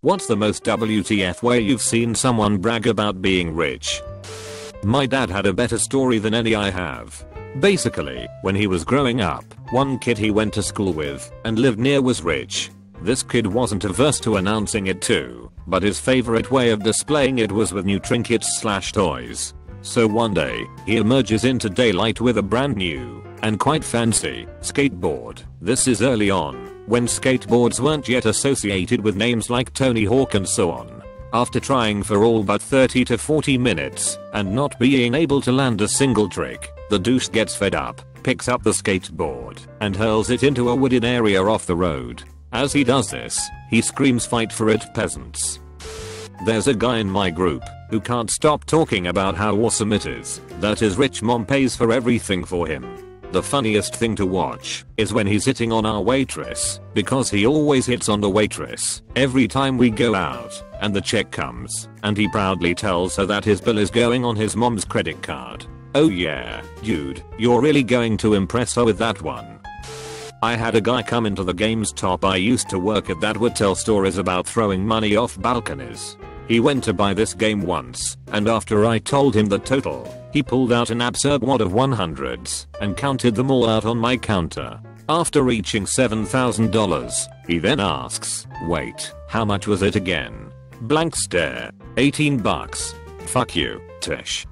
What's the most WTF way you've seen someone brag about being rich? My dad had a better story than any I have. Basically, when he was growing up, one kid he went to school with and lived near was rich. This kid wasn't averse to announcing it too, but his favorite way of displaying it was with new trinkets/toys. So one day, he emerges into daylight with a brand new, and quite fancy, skateboard. This is early on, when skateboards weren't yet associated with names like Tony Hawk and so on. After trying for all but 30 to 40 minutes, and not being able to land a single trick, the douche gets fed up, picks up the skateboard, and hurls it into a wooded area off the road. As he does this, he screams, "Fight for it, peasants." There's a guy in my group who can't stop talking about how awesome it is that his rich mom pays for everything for him. The funniest thing to watch is when he's hitting on our waitress, because he always hits on the waitress every time we go out, and the check comes, and he proudly tells her that his bill is going on his mom's credit card. Oh yeah, dude, you're really going to impress her with that one. I had a guy come into the GameStop I used to work at that would tell stories about throwing money off balconies. He went to buy this game once, and after I told him the total, he pulled out an absurd wad of 100s and counted them all out on my counter. After reaching $7,000, he then asks, "Wait, how much was it again?" Blank stare. $18. Fuck you, Tish.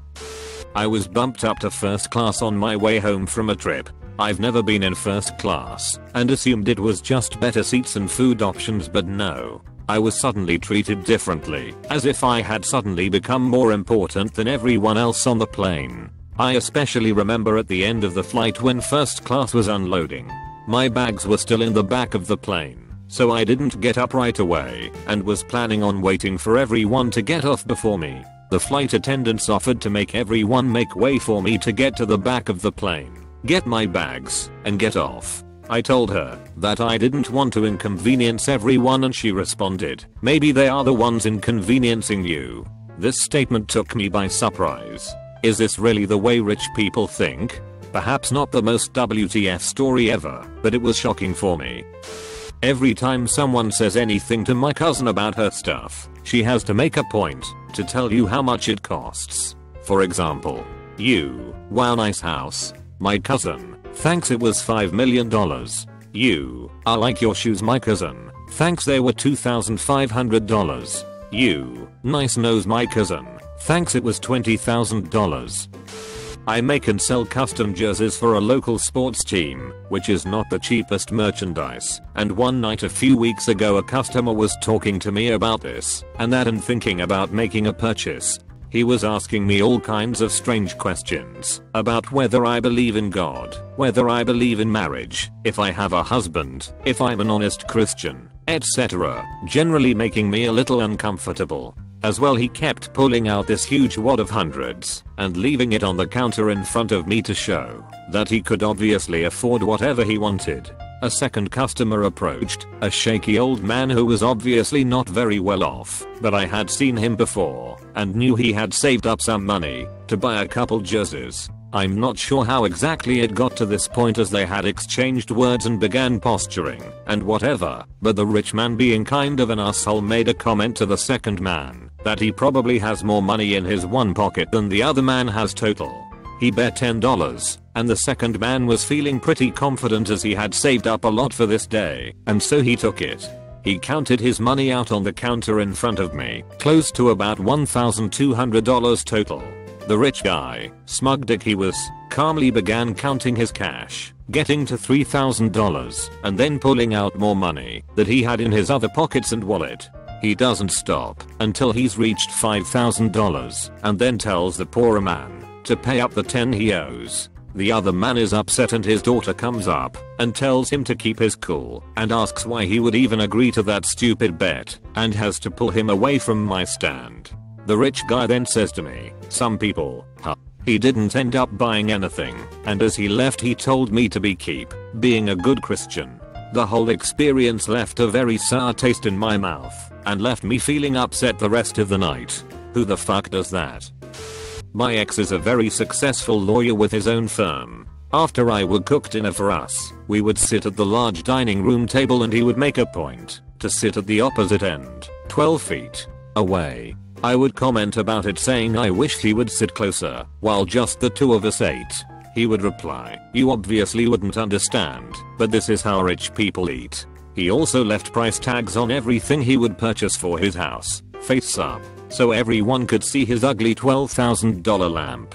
I was bumped up to first class on my way home from a trip. I've never been in first class, and assumed it was just better seats and food options, but no. I was suddenly treated differently, as if I had suddenly become more important than everyone else on the plane. I especially remember at the end of the flight when first class was unloading. My bags were still in the back of the plane, so I didn't get up right away, and was planning on waiting for everyone to get off before me. The flight attendants offered to make everyone make way for me to get to the back of the plane, get my bags, and get off. I told her that I didn't want to inconvenience everyone, and she responded, "Maybe they are the ones inconveniencing you." This statement took me by surprise. Is this really the way rich people think? Perhaps not the most WTF story ever, but it was shocking for me. Every time someone says anything to my cousin about her stuff, she has to make a point to tell you how much it costs. For example, "You, wow, nice house." My cousin, "Thanks, it was $5 million. You, I like your shoes, my cousin. Thanks, they were $2,500. You, nice nose, my cousin. Thanks, it was $20,000. I make and sell custom jerseys for a local sports team, which is not the cheapest merchandise, and one night a few weeks ago a customer was talking to me about this and that and thinking about making a purchase. He was asking me all kinds of strange questions about whether I believe in God, whether I believe in marriage, if I have a husband, if I'm an honest Christian, etc., generally making me a little uncomfortable. As well, he kept pulling out this huge wad of hundreds and leaving it on the counter in front of me to show that he could obviously afford whatever he wanted. A second customer approached, a shaky old man who was obviously not very well off, but I had seen him before and knew he had saved up some money to buy a couple jerseys. I'm not sure how exactly it got to this point, as they had exchanged words and began posturing and whatever, but the rich man, being kind of an asshole, made a comment to the second man that he probably has more money in his one pocket than the other man has total. He bet $10, and the second man was feeling pretty confident as he had saved up a lot for this day, and so he took it. He counted his money out on the counter in front of me, close to about $1,200 total. The rich guy, smug dick he was, calmly began counting his cash, getting to $3,000, and then pulling out more money that he had in his other pockets and wallet. He doesn't stop until he's reached $5,000, and then tells the poorer man to pay up the 10 he owes. The other man is upset, and his daughter comes up and tells him to keep his cool and asks why he would even agree to that stupid bet, and has to pull him away from my stand. The rich guy then says to me, "Some people, huh?" He didn't end up buying anything, and as he left he told me to keep being a good Christian. The whole experience left a very sour taste in my mouth and left me feeling upset the rest of the night. Who the fuck does that? My ex is a very successful lawyer with his own firm. After I would cook dinner for us, we would sit at the large dining room table, and he would make a point to sit at the opposite end, 12 feet away. I would comment about it saying I wished he would sit closer while just the two of us ate. He would reply, "You obviously wouldn't understand, but this is how rich people eat." He also left price tags on everything he would purchase for his house, face up, so everyone could see his ugly $12,000 lamp.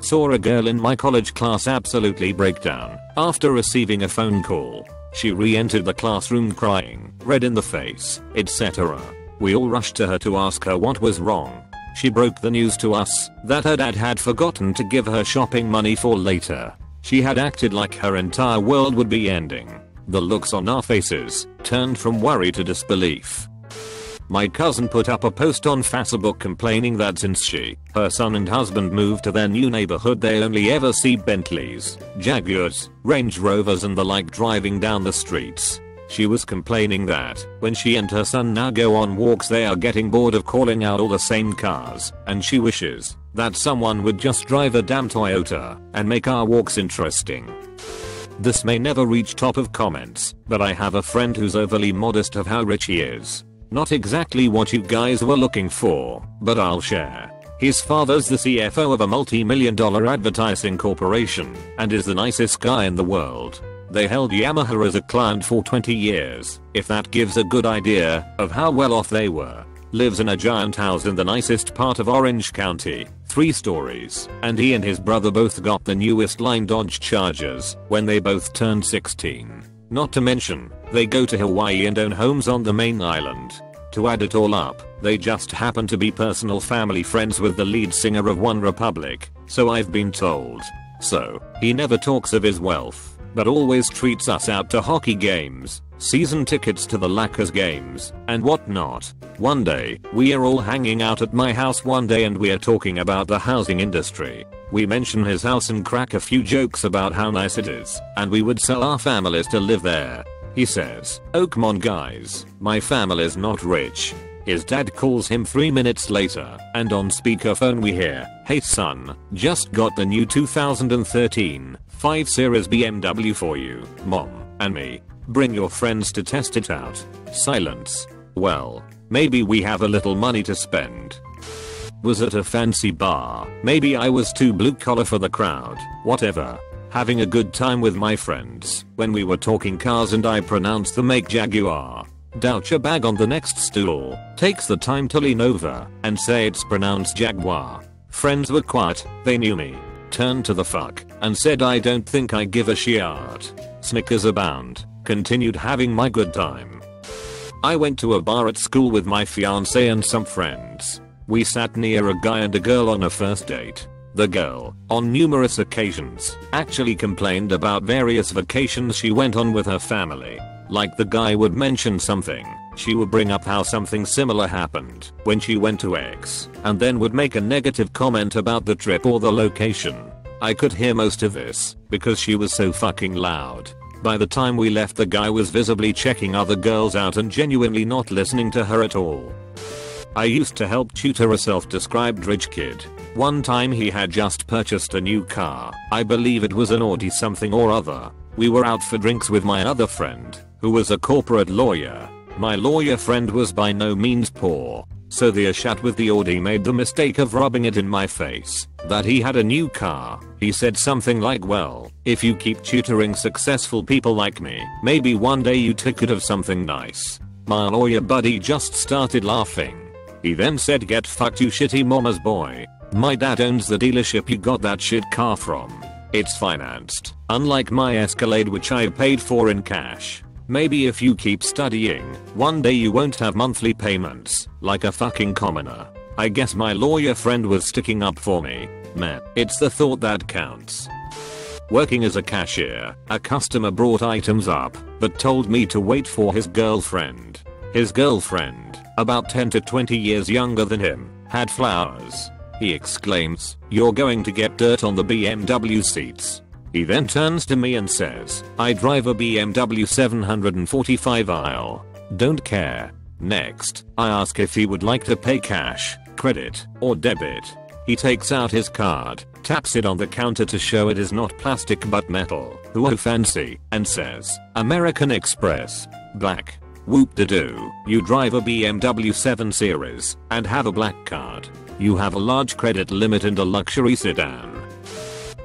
Saw a girl in my college class absolutely break down after receiving a phone call. She re-entered the classroom crying, red in the face, etc. We all rushed to her to ask her what was wrong. She broke the news to us that her dad had forgotten to give her shopping money for later. She had acted like her entire world would be ending. The looks on our faces turned from worry to disbelief. My cousin put up a post on Facebook complaining that since she, her son and husband moved to their new neighborhood they only ever see Bentleys, Jaguars, Range Rovers and the like driving down the streets. She was complaining that when she and her son now go on walks they are getting bored of calling out all the same cars, and she wishes that someone would just drive a damn Toyota and make our walks interesting. This may never reach top of comments, but I have a friend who's overly modest of how rich he is. Not exactly what you guys were looking for, but I'll share. His father's the CFO of a multi-million-dollar advertising corporation and is the nicest guy in the world. They held Yamaha as a client for 20 years, if that gives a good idea of how well off they were. Lives in a giant house in the nicest part of Orange County, 3 stories, and he and his brother both got the newest line Dodge Chargers when they both turned 16. Not to mention, they go to Hawaii and own homes on the main island. To add it all up, they just happen to be personal family friends with the lead singer of One Republic, so I've been told. So, he never talks of his wealth, but always treats us out to hockey games, season tickets to the Lakers games, and whatnot. One day, we are all hanging out at my house one day and we are talking about the housing industry. We mention his house and crack a few jokes about how nice it is, and we would sell our families to live there. He says, "Oh come on guys, my family's not rich." His dad calls him 3 minutes later, and on speakerphone we hear, "Hey son, just got the new 2013 5 Series BMW for you, mom, and me. Bring your friends to test it out." Silence. Well, maybe we have a little money to spend. Was at a fancy bar, maybe I was too blue collar for the crowd, whatever. Having a good time with my friends when we were talking cars and I pronounced the make Jaguar. Douch a bag on the next stool, takes the time to lean over and say it's pronounced Jaguar. Friends were quiet, they knew me. Turned to the fuck and said I don't think I give a shit. Snickers abound. Continued having my good time. I went to a bar at school with my fiance and some friends. We sat near a guy and a girl on a first date. The girl, on numerous occasions, actually complained about various vacations she went on with her family. Like the guy would mention something, she would bring up how something similar happened when she went to X, and then would make a negative comment about the trip or the location. I could hear most of this, because she was so fucking loud. By the time we left the guy was visibly checking other girls out and genuinely not listening to her at all. I used to help tutor a self-described rich kid. One time he had just purchased a new car, I believe it was an Audi something or other. We were out for drinks with my other friend, who was a corporate lawyer. My lawyer friend was by no means poor, so the Ashat with the Audi made the mistake of rubbing it in my face that he had a new car. He said something like, "Well, if you keep tutoring successful people like me, maybe one day you too could have something nice." My lawyer buddy just started laughing. He then said, "Get fucked you shitty mama's boy. My dad owns the dealership you got that shit car from. It's financed, unlike my Escalade which I paid for in cash. Maybe if you keep studying, one day you won't have monthly payments, like a fucking commoner." I guess my lawyer friend was sticking up for me. Man, it's the thought that counts. Working as a cashier, a customer brought items up, but told me to wait for his girlfriend. His girlfriend, about 10 to 20 years younger than him, had flowers. He exclaims, "You're going to get dirt on the BMW seats." He then turns to me and says, "I drive a BMW 745i. Don't care." Next, I ask if he would like to pay cash, credit, or debit. He takes out his card, taps it on the counter to show it is not plastic but metal, ooh fancy, and says, "American Express, black." Whoop-de-doo, you drive a BMW 7 Series and have a black card. You have a large credit limit and a luxury sedan.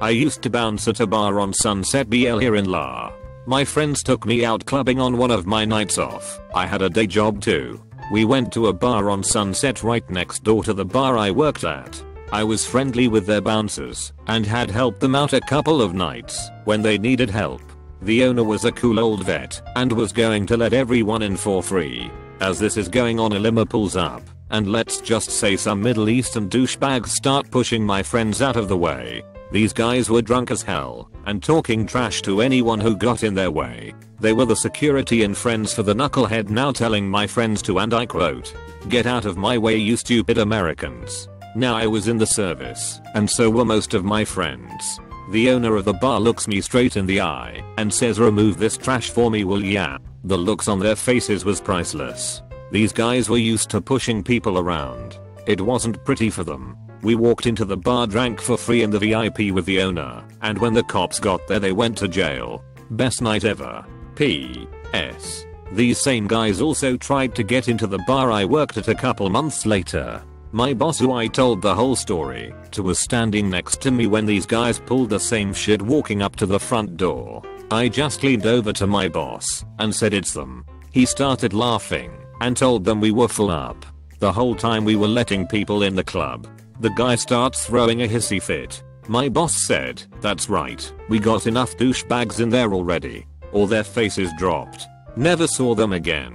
I used to bounce at a bar on Sunset BL here in La. My friends took me out clubbing on one of my nights off. I had a day job too. We went to a bar on Sunset right next door to the bar I worked at. I was friendly with their bouncers and had helped them out a couple of nights when they needed help. The owner was a cool old vet and was going to let everyone in for free. As this is going on, a limo pulls up, and let's just say some Middle Eastern douchebags start pushing my friends out of the way. These guys were drunk as hell and talking trash to anyone who got in their way. They were the security and friends for the knucklehead, now telling my friends to, and I quote, "Get out of my way, you stupid Americans." Now I was in the service, and so were most of my friends. The owner of the bar looks me straight in the eye and says, "Remove this trash for me, will ya?" The looks on their faces was priceless. These guys were used to pushing people around. It wasn't pretty for them. We walked into the bar, drank for free in the VIP with the owner, and when the cops got there they went to jail. Best night ever. P.S. These same guys also tried to get into the bar I worked at a couple months later. My boss, who I told the whole story to, was standing next to me when these guys pulled the same shit walking up to the front door. I just leaned over to my boss and said, "It's them." He started laughing and told them we were full up. The whole time we were letting people in the club. The guy starts throwing a hissy fit. My boss said, "That's right, we got enough douchebags in there already." All their faces dropped. Never saw them again.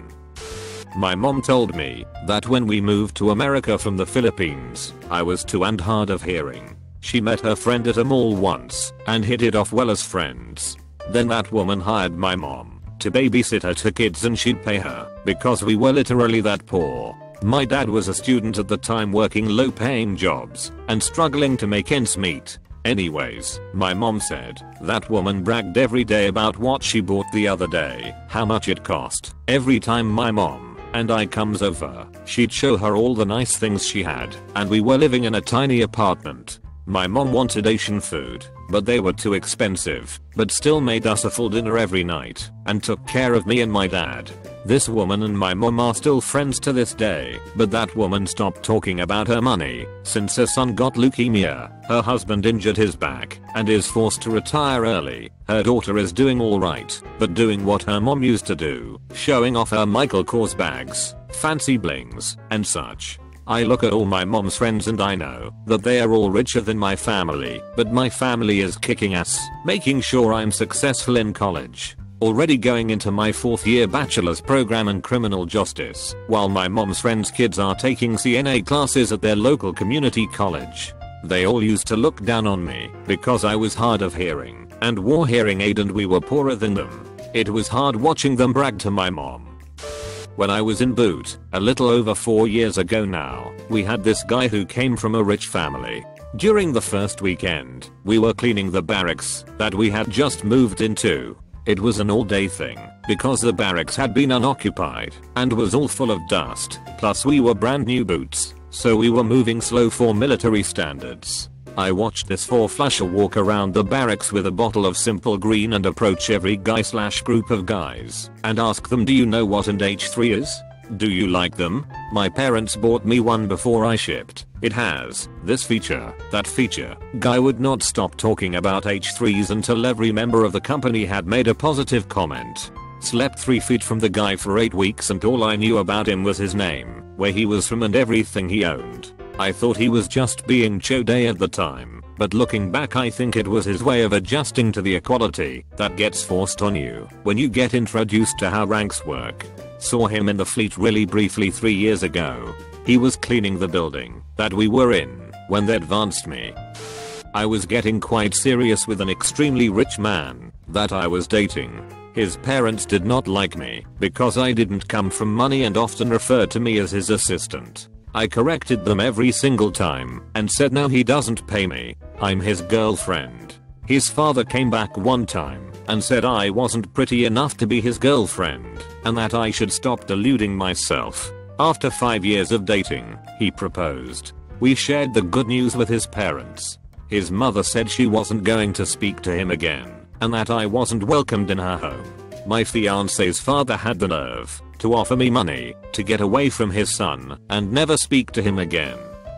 My mom told me that when we moved to America from the Philippines, I was 2 and hard of hearing. She met her friend at a mall once and hit it off well as friends. Then that woman hired my mom to babysit her 2 kids, and she'd pay her because we were literally that poor. My dad was a student at the time, working low paying jobs and struggling to make ends meet. Anyways, my mom said that woman bragged every day about what she bought the other day, how much it cost. Every time my mom and I comes over, she'd show her all the nice things she had, and we were living in a tiny apartment. My mom wanted Asian food, but they were too expensive, but still made us a full dinner every night and took care of me and my dad. This woman and my mom are still friends to this day, but that woman stopped talking about her money since her son got leukemia, her husband injured his back and is forced to retire early. Her daughter is doing alright, but doing what her mom used to do, showing off her Michael Kors bags, fancy blings, and such. I look at all my mom's friends and I know that they are all richer than my family, but my family is kicking ass, making sure I'm successful in college. Already going into my 4th year bachelor's program in criminal justice, while my mom's friends' kids are taking CNA classes at their local community college. They all used to look down on me because I was hard of hearing and wore hearing aid, and we were poorer than them. It was hard watching them brag to my mom. When I was in boot, a little over 4 years ago now, we had this guy who came from a rich family. During the first weekend, we were cleaning the barracks that we had just moved into. It was an all-day thing because the barracks had been unoccupied and was all full of dust, plus we were brand new boots, so we were moving slow for military standards. I watched this 4-flusher walk around the barracks with a bottle of Simple Green and approach every guy/group of guys and ask them, "Do you know what an H3 is? Do you like them? My parents bought me one before I shipped. It has this feature, that feature." Guy would not stop talking about H3s until every member of the company had made a positive comment. Slept 3 feet from the guy for 8 weeks, and all I knew about him was his name, where he was from, and everything he owned. I thought he was just being chode at the time, but looking back I think it was his way of adjusting to the equality that gets forced on you when you get introduced to how ranks work. Saw him in the fleet really briefly 3 years ago. He was cleaning the building that we were in when they advanced me. I was getting quite serious with an extremely rich man that I was dating. His parents did not like me because I didn't come from money and often referred to me as his assistant. I corrected them every single time and said, "No, he doesn't pay me. I'm his girlfriend." His father came back one time and said I wasn't pretty enough to be his girlfriend and that I should stop deluding myself. After 5 years of dating, he proposed. We shared the good news with his parents. His mother said she wasn't going to speak to him again and that I wasn't welcomed in her home. My fiance's father had the nerve to offer me money to get away from his son and never speak to him again.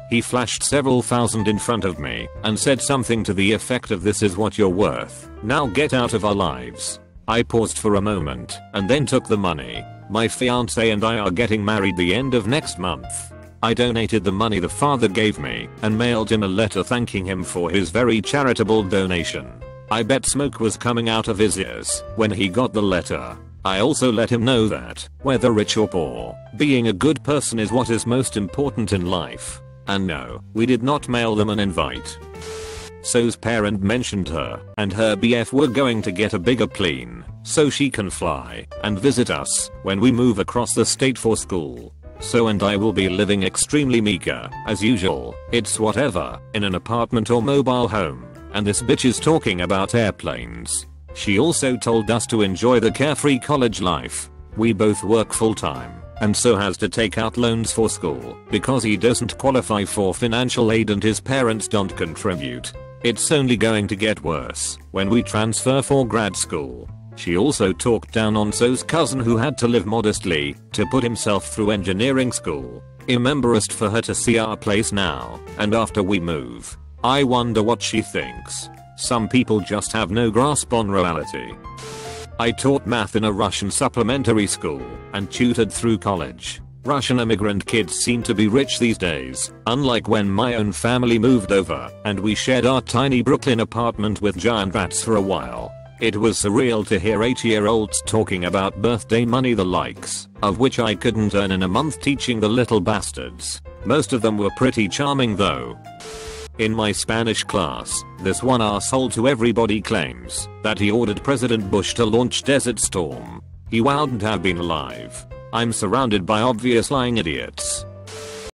He flashed several thousand in front of me and said something to the effect of, "This is what you're worth. Now get out of our lives." I paused for a moment and then took the money. My fiance and I are getting married the end of next month. I donated the money the father gave me and mailed him a letter thanking him for his very charitable donation. I bet smoke was coming out of his ears when he got the letter. I also let him know that, whether rich or poor, being a good person is what is most important in life. And no, we did not mail them an invite. So's parent mentioned her and her BF were going to get a bigger plane so she can fly and visit us when we move across the state for school. So and I will be living extremely meager, as usual. It's whatever, in an apartment or mobile home, and this bitch is talking about airplanes. She also told us to enjoy the carefree college life. We both work full time, and so has to take out loans for school because he doesn't qualify for financial aid and his parents don't contribute. It's only going to get worse when we transfer for grad school. She also talked down on So's cousin who had to live modestly to put himself through engineering school. Embarrassed for her to see our place now and after we move. I wonder what she thinks. Some people just have no grasp on reality. I taught math in a Russian supplementary school and tutored through college. Russian immigrant kids seem to be rich these days, unlike when my own family moved over and we shared our tiny Brooklyn apartment with giant rats for a while. It was surreal to hear 8-year-olds talking about birthday money, the likes of which I couldn't earn in a month teaching the little bastards. Most of them were pretty charming though. In my Spanish class, this one asshole to everybody claims that he ordered President Bush to launch Desert Storm. He wouldn't have been alive. I'm surrounded by obvious lying idiots.